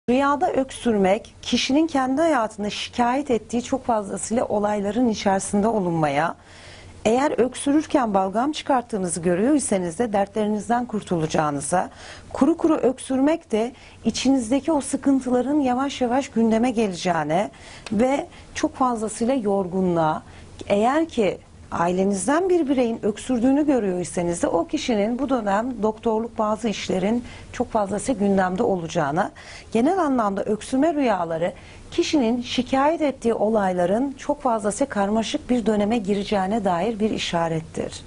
Rüyada öksürmek, kişinin kendi hayatında şikayet ettiği çok fazlasıyla olayların içerisinde olunmaya, eğer öksürürken balgam çıkarttığınızı görüyorsanız da dertlerinizden kurtulacağınıza, kuru kuru öksürmek de içinizdeki o sıkıntıların yavaş yavaş gündeme geleceğine ve çok fazlasıyla yorgunluğa, eğer ki ailenizden bir bireyin öksürdüğünü görüyorsanız da o kişinin bu dönem doktorluk bazı işlerin çok fazlası gündemde olacağına, genel anlamda öksürme rüyaları kişinin şikayet ettiği olayların çok fazlası karmaşık bir döneme gireceğine dair bir işarettir.